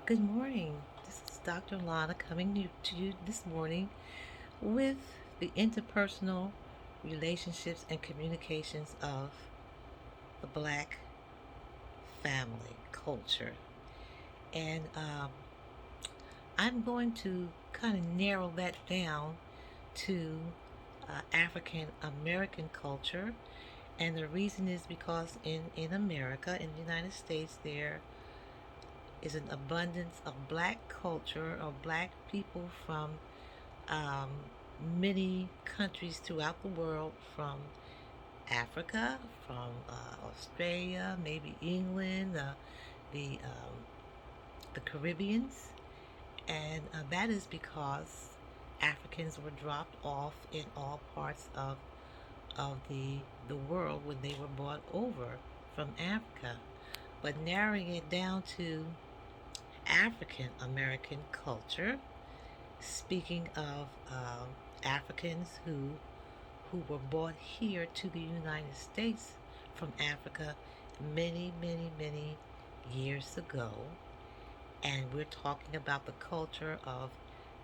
Good morning. This is Dr. Lana coming to you this morning with the interpersonal relationships and communications of the Black family culture. And I'm going to kind of narrow that down to African American culture. And the reason is because in America, in the United States, there is an abundance of black culture, of black people from um, many countries throughout the world, from Africa, from Australia, maybe England, the um, the Caribbeans, and that is because Africans were dropped off in all parts of the world when they were brought over from Africa. But narrowing it down to African American culture, speaking of Africans who were brought here to the United States from Africa many, many, many years ago. And we're talking about the culture of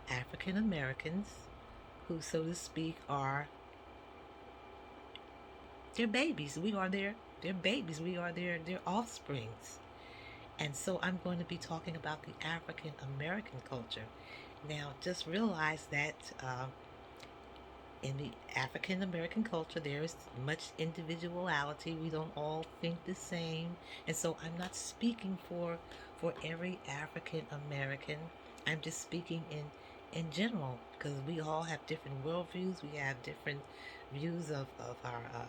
African Americans who, so to speak, are their babies. We are their babies. We are their offsprings. And so I'm going to be talking about the African American culture. Now, just realize that in the African American culture, there is much individuality. We don't all think the same, and so I'm not speaking for every African American. I'm just speaking in general because we all have different worldviews. We have different views of our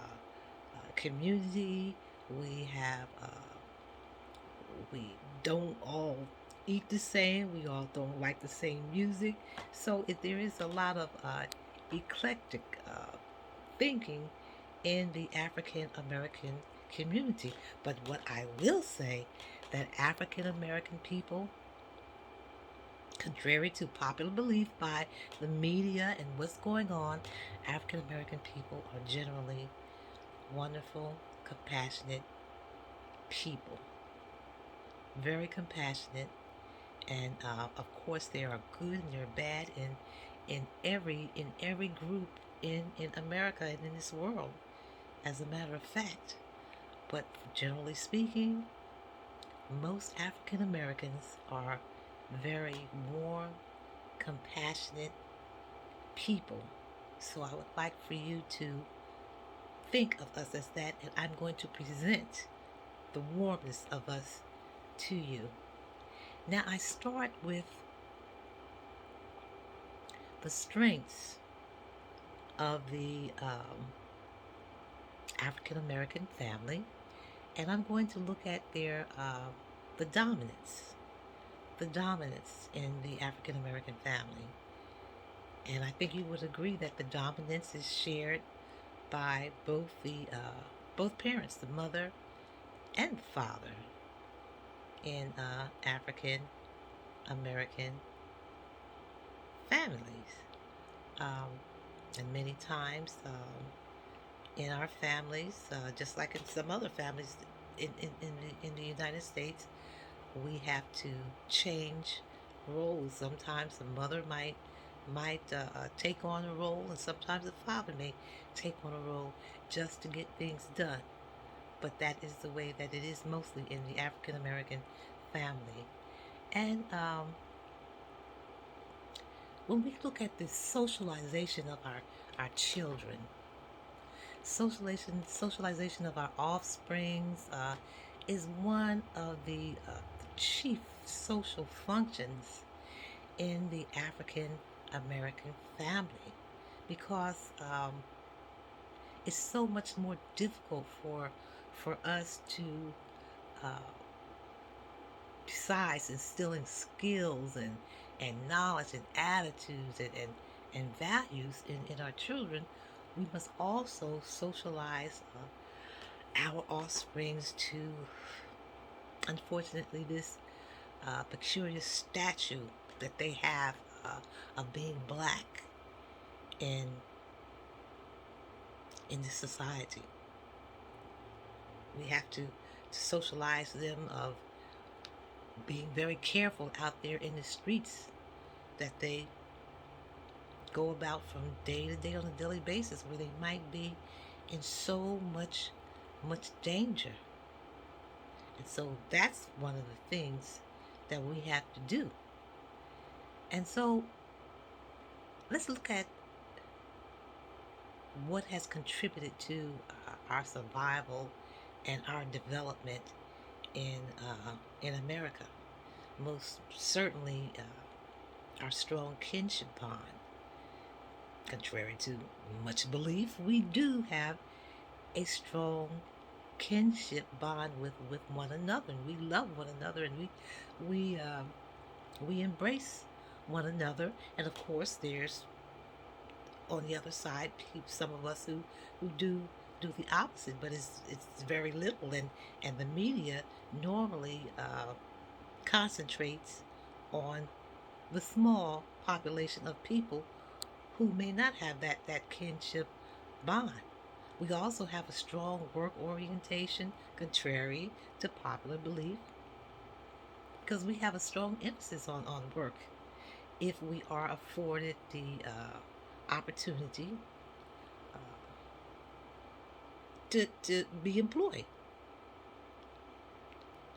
community. We have we don't all eat the same. We all don't like the same music. So there is a lot of eclectic thinking in the African American community. But what I will say that African American people, contrary to popular belief by the media and what's going on, African American people are generally wonderful, compassionate people. Very compassionate, and of course there are good and there are bad in every group in America and in this world, as a matter of fact. But generally speaking, most African Americans are very warm, compassionate people. So I would like for you to think of us as that, and I'm going to present the warmness of us to you. Now I start with the strengths of the African American family, and I'm going to look at their the dominance in the African American family. And I think you would agree that the dominance is shared by both parents, the mother and the father, in African American families. Um, and many times in our families, just like in some other families in the United States, we have to change roles. Sometimes the mother might take on a role, and sometimes the father may take on a role just to get things done. But that is the way that it is mostly in the African American family. And when we look at the socialization of our children, socialization of our offsprings is one of the chief social functions in the African American family, because it's so much more difficult for us to uh, besides instilling skills and knowledge and attitudes and values in our children, we must also socialize our offsprings to, unfortunately, this peculiar statue that they have of being black in in this society. We have to socialize them of being very careful out there in the streets that they go about from day to day on a daily basis, where they might be in so much danger. And so that's one of the things that we have to do. And so let's look at what has contributed to our survival and our development in America. Most certainly, our strong kinship bond. Contrary to much belief, we do have a strong kinship bond with one another, and we love one another, and we embrace one another. And of course, there's on the other side some of us who do the opposite, but it's very little, and the media normally concentrates on the small population of people who may not have that kinship bond. We also have a strong work orientation, contrary to popular belief, because we have a strong emphasis on work. If we are afforded the opportunity uh, to be employed,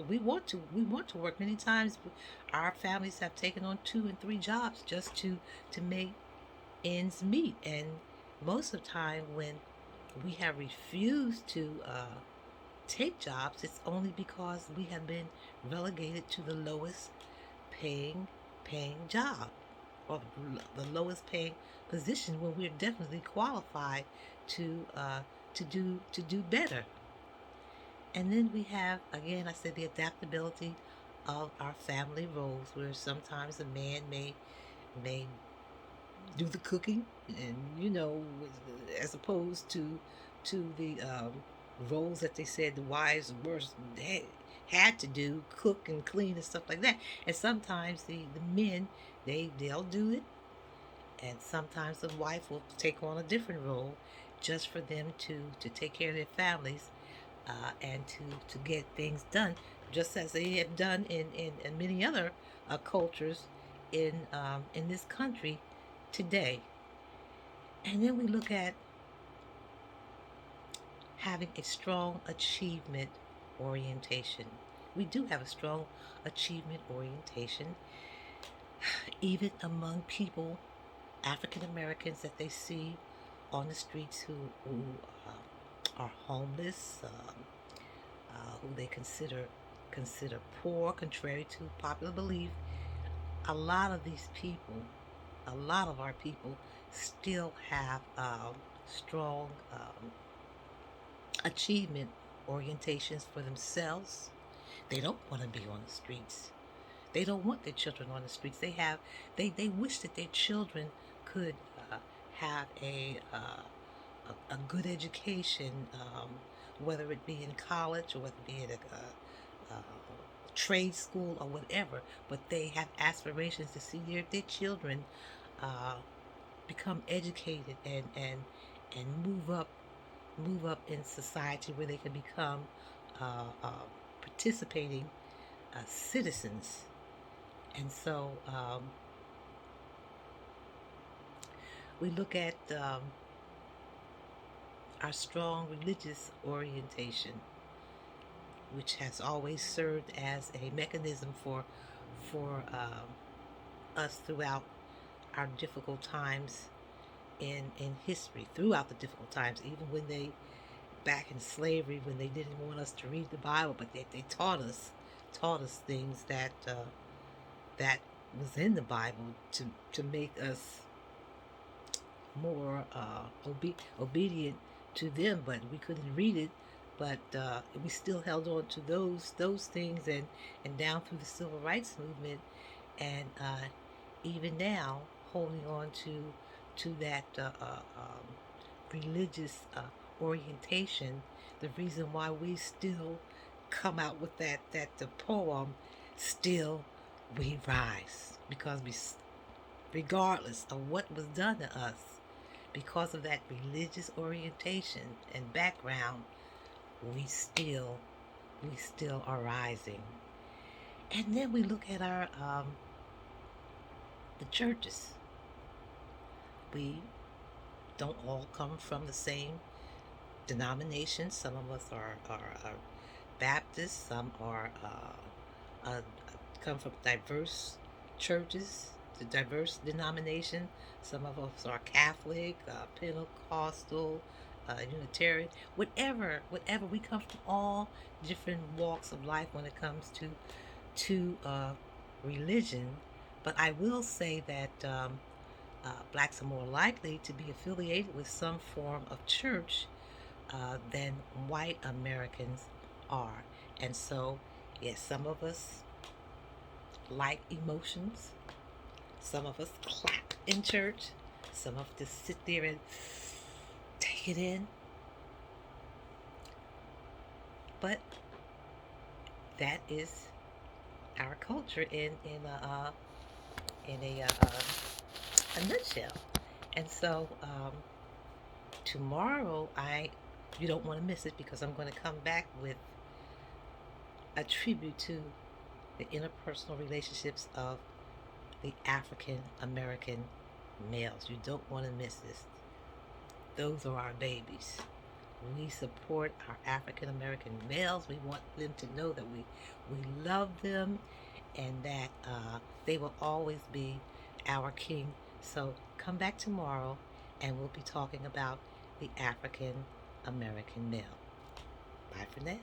we want to work. Many times our families have taken on 2 and 3 jobs just to make ends meet, and most of the time when we have refused to take jobs, it's only because we have been relegated to the lowest paying job, or the lowest paying position, when we're definitely qualified to to do better. And then we have, again, I said, the adaptability of our family roles, where sometimes a man may do the cooking, and as opposed to the roles that they said the wives were had to do, cook and clean and stuff like that. And sometimes the men, they'll do it, and sometimes the wife will take on a different role just for them to take care of their families, and to get things done, just as they have done in many other cultures in this country today. And then we look at having a strong achievement orientation. We do have a strong achievement orientation, even among people, African Americans, that they see on the streets who are homeless, who they consider poor, contrary to popular belief. A lot of these people, a lot of our people, still have strong achievement orientations for themselves. They don't want to be on the streets. They don't want their children on the streets. They wish that their children could have a good education, whether it be in college or whether it be at a trade school or whatever. But they have aspirations to see their children uh, become educated and move up in society, where they can become participating citizens. And so we look at our strong religious orientation, which has always served as a mechanism for us throughout our difficult times in history, throughout the difficult times, even when they, back in slavery, when they didn't want us to read the Bible, but they taught us things that was in the Bible to make us more obedient to them. But we couldn't read it, but we still held on to those things, and down through the civil rights movement, and even now holding on to that religious orientation. The reason why we still come out with that the poem, "Still We Rise," because regardless of what was done to us, because of that religious orientation and background, we still are rising. And then we look at our the churches. We don't all come from the same denomination. Some of us are Baptists. Some are come from diverse churches, the diverse denomination. Some of us are Catholic, Pentecostal, Unitarian, whatever. We come from all different walks of life when it comes to religion. But I will say that blacks are more likely to be affiliated with some form of church than white Americans are. And so, yes, some of us like emotions. Some of us clap in church. Some of us just sit there and take it in. But that is our culture in a nutshell. And so tomorrow, you don't want to miss it because I'm going to come back with a tribute to the interpersonal relationships of the African American males. You don't want to miss this. Those are our babies. We support our African American males. We want them to know that we love them and that they will always be our king. So come back tomorrow and we'll be talking about the African American male. Bye for now.